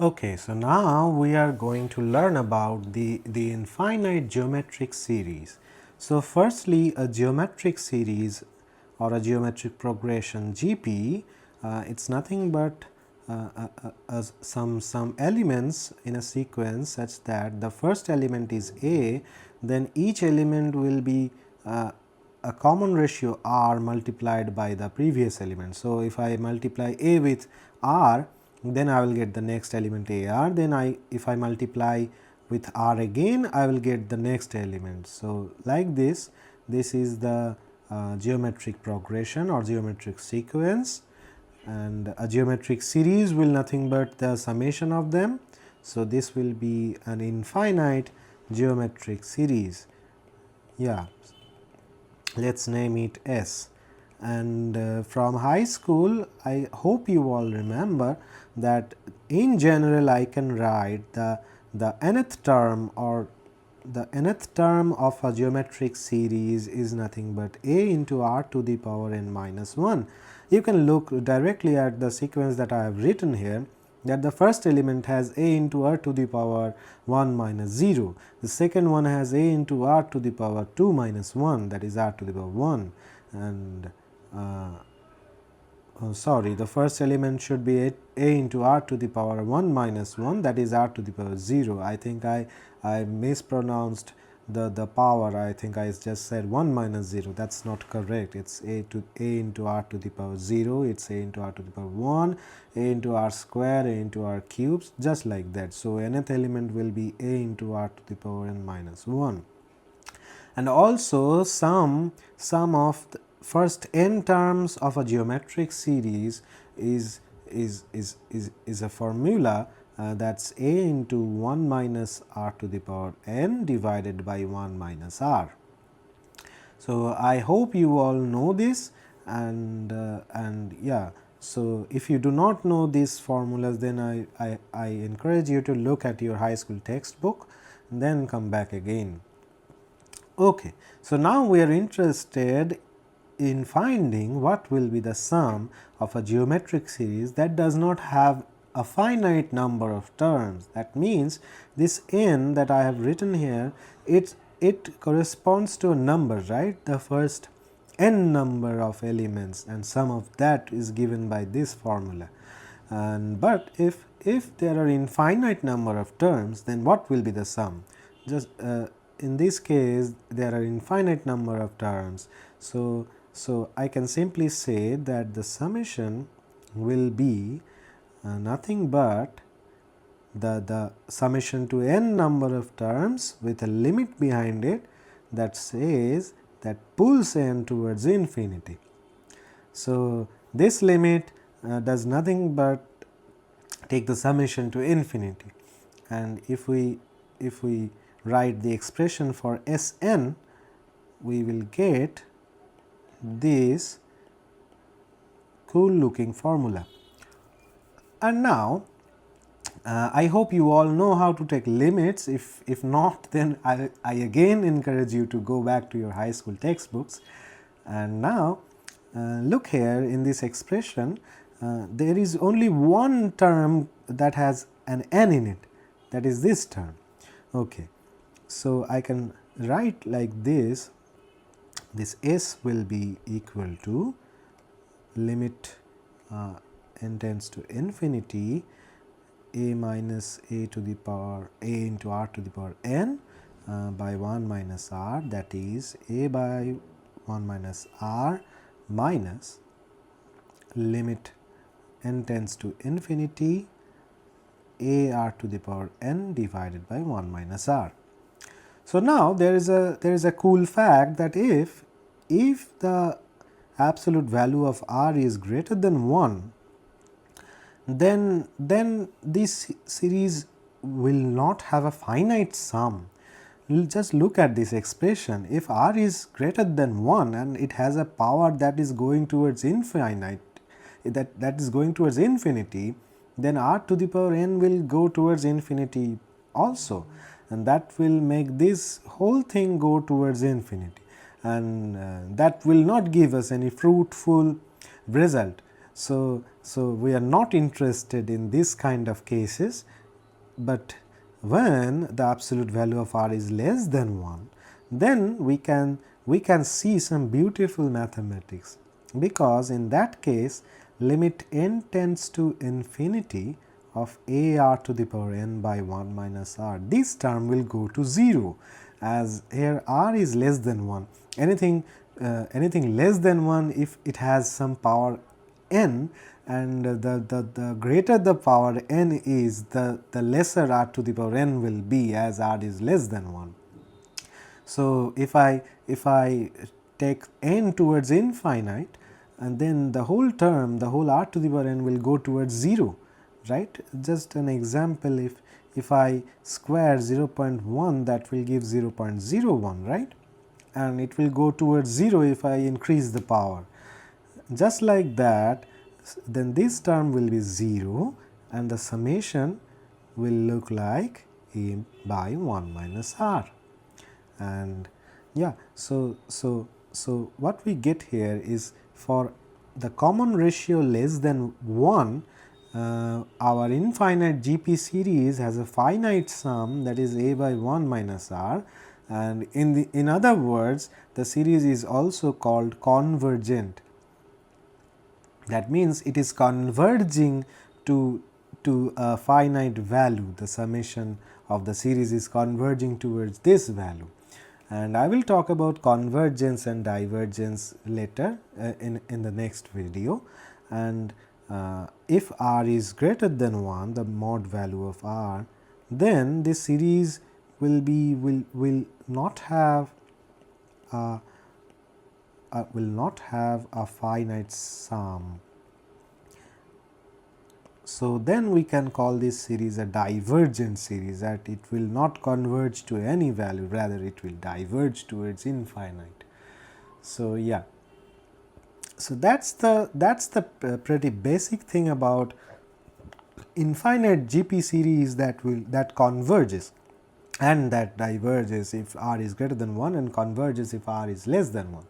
Okay, so now we are going to learn about the infinite geometric series. So firstly, a geometric series or a geometric progression GP, it's nothing but some elements in a sequence such that the first element is A, then each element will be a common ratio r multiplied by the previous element. So, if I multiply A with r, then I will get the next element A r, then if I multiply with r again, I will get the next element. So, like this is the geometric progression or geometric sequence, and a geometric series will nothing but the summation of them. So, this will be an infinite geometric series. Yeah, let us name it S. And from high school, I hope you all remember that in general I can write the nth term, or the nth term of a geometric series is nothing but a into r to the power n minus 1. You can look directly at the sequence that I have written here, that the first element has a into r to the power 1 minus 0, the second one has a into r to the power 2 minus 1, that is r to the power 1, and sorry, the first element should be a into r to the power 1 minus 1, that is r to the power 0. I think I mispronounced the power. I think I just said 1 minus 0. That is not correct. It is a into r to the power 0, it is a into r to the power 1, a into r square, a into r cubes, just like that. So, nth element will be a into r to the power n minus 1. And also sum of the first n terms of a geometric series is a formula that is a into 1 minus r to the power n divided by 1 minus r. So, I hope you all know this, and yeah. So, if you do not know these formulas, then I encourage you to look at your high school textbook and then come back again. Okay. So, now we are interested in finding what will be the sum of a geometric series that does not have a finite number of terms. That means, this n that I have written here, it corresponds to a number, right, the first n number of elements, and sum of that is given by this formula. And but if there are infinite number of terms, then what will be the sum? Just in this case, there are infinite number of terms. So, I can simply say that the summation will be nothing but the summation to n number of terms with a limit behind it that says that pulls n towards infinity. So, this limit does nothing but take the summation to infinity, and if we write the expression for S n, we will get this cool looking formula. And now, I hope you all know how to take limits. If not, then I again encourage you to go back to your high school textbooks. And now, look here in this expression, there is only one term that has an n in it, that is this term. Okay. So, I can write like this S will be equal to limit n tends to infinity a minus a to the power a into r to the power n by 1 minus r, that is a by 1 minus r minus limit n tends to infinity a r to the power n divided by 1 minus r. So, now there is a cool fact that if the absolute value of r is greater than 1, then this series will not have a finite sum. Just look at this expression. If r is greater than 1 and it has a power that is going towards infinite, that is going towards infinity, then r to the power n will go towards infinity also, and that will make this whole thing go towards infinity, and that will not give us any fruitful result. So we are not interested in this kind of cases, but when the absolute value of r is less than 1, then we can see some beautiful mathematics, because in that case limit n tends to infinity of a r to the power n by 1 minus r, this term will go to 0, as here r is less than 1. Anything less than 1, if it has some power n, and the greater the power n is, the lesser r to the power n will be, as r is less than 1. So if I take n towards infinite, and then the whole term, the whole r to the power n will go towards 0, right. Just an example, if I square 0.1, that will give 0.01, right, and it will go towards 0 if I increase the power. Just like that, then this term will be 0, and the summation will look like a by 1 minus r. And yeah, so what we get here is, for the common ratio less than 1, our infinite GP series has a finite sum, that is a by 1 minus r, and in other words, the series is also called convergent. That means it is converging to a finite value, the summation of the series is converging towards this value. And I will talk about convergence and divergence later in the next video. And if r is greater than 1, the mod value of r, then this series will not have a finite sum. So then we can call this series a divergent series, that it will not converge to any value, rather it will diverge towards infinite. So yeah, so that's the pretty basic thing about infinite GP series, that converges and that diverges if r is greater than 1, and converges if r is less than 1.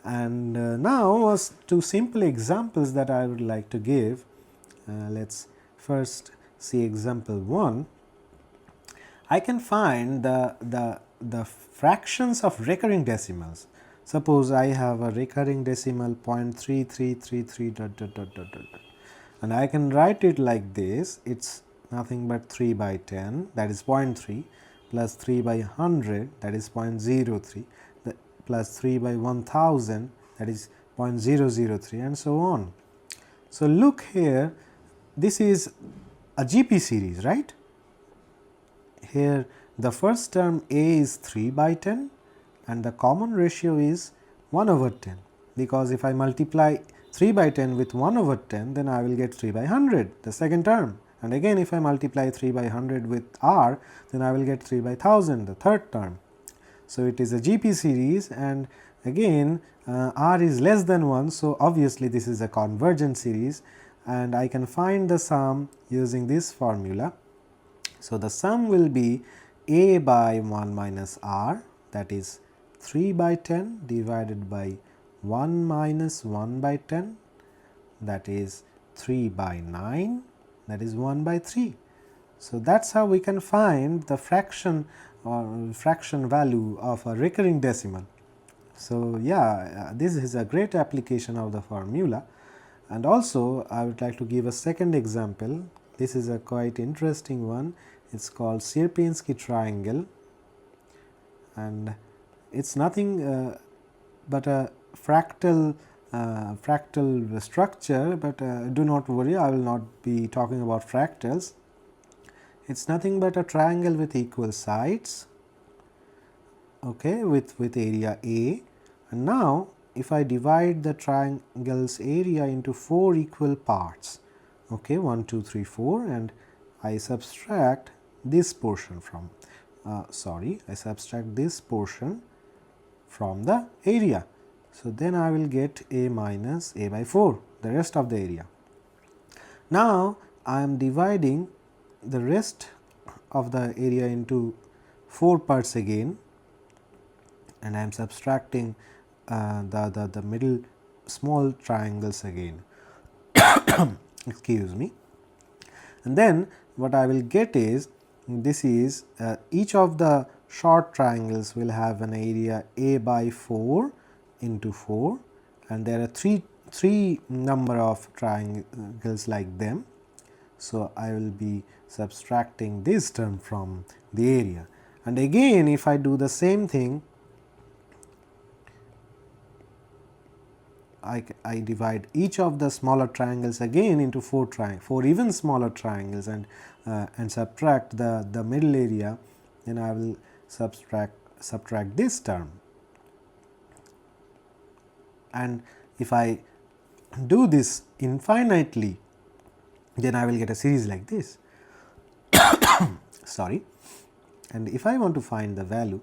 And now two simple examples that I would like to give. Let's first see example 1. I can find the fractions of recurring decimals. Suppose I have a recurring decimal 0.3333 dot dot dot dot dot, and I can write it like this. It's nothing but 3 by 10, that is 0.3, plus 3 by 100, that is 0.03, plus 3 by 1000, that is 0.003, and so on. So look here, this is a GP series, right. Here the first term a is 3 by 10, and the common ratio is 1 over 10, because if I multiply 3 by 10 with 1 over 10, then I will get 3 by 100, the second term, and again if I multiply 3 by 100 with r, then I will get 3 by 1000, the third term. So it is a GP series, and again r is less than 1, so obviously this is a convergent series, and I can find the sum using this formula. So the sum will be a by 1 minus r, that is 3 by 10 divided by 1 minus 1 by 10, that is 3 by 9, that is 1 by 3. So that's how we can find the fraction or fraction value of a recurring decimal. So yeah, this is a great application of the formula. And also I would like to give a second example. This is a quite interesting one. It's called Sierpinski triangle, and it's nothing but a fractal structure, but do not worry, I will not be talking about fractals. It's nothing but a triangle with equal sides, okay, with area A. And now if I divide the triangle's area into 4 equal parts, okay, 1 2 3 4, and I subtract this portion from I subtract this portion from the area. So then I will get a minus a by 4, the rest of the area. Now I am dividing the rest of the area into 4 parts again, and I am subtracting the middle small triangles again. excuse me. And then what I will get is, this is each of the short triangles will have an area A by 4 into 4, and there are three number of triangles like them. So, I will be subtracting this term from the area, and again if I do the same thing, I divide each of the smaller triangles again into four even smaller triangles, and subtract the middle area, then I will subtract this term. And if I do this infinitely, then I will get a series like this. Sorry. And if I want to find the value,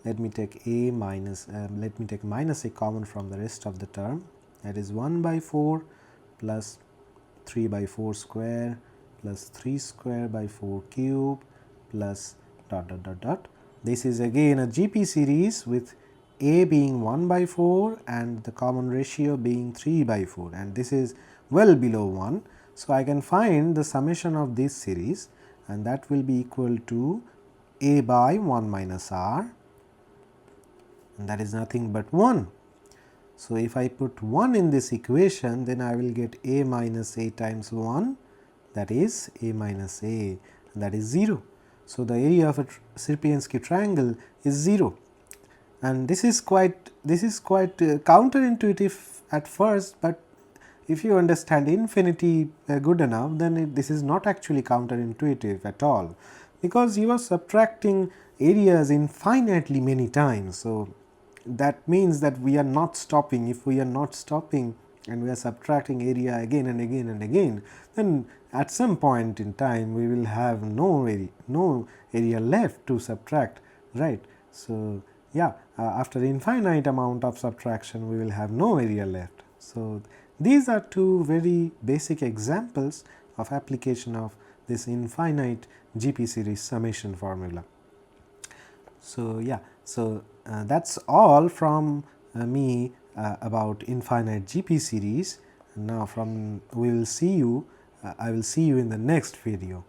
let me take a minus, let me take minus a common from the rest of the term, that is 1 by 4 plus 3 by 4 square plus 3 square by 4 cube plus dot dot dot dot. This is again a GP series with a being 1 by 4 and the common ratio being 3 by 4, and this is well below 1. So, I can find the summation of this series, and that will be equal to a by 1 minus r, and that is nothing but 1. So, if I put 1 in this equation, then I will get a minus a times 1, that is a minus a, and that is 0. So, the area of a Sierpinski triangle is 0, and this is quite counterintuitive at first, but if you understand infinity good enough, then this is not actually counterintuitive at all, because you are subtracting areas infinitely many times. So, that means that we are not stopping. If we are not stopping and we are subtracting area again and again and again, then at some point in time we will have no area left to subtract, right. So, yeah, after infinite amount of subtraction we will have no area left. So, these are two very basic examples of application of this infinite GP series summation formula. So, yeah, so that is all from me about infinite GP series. Now, we will see you, I will see you in the next video.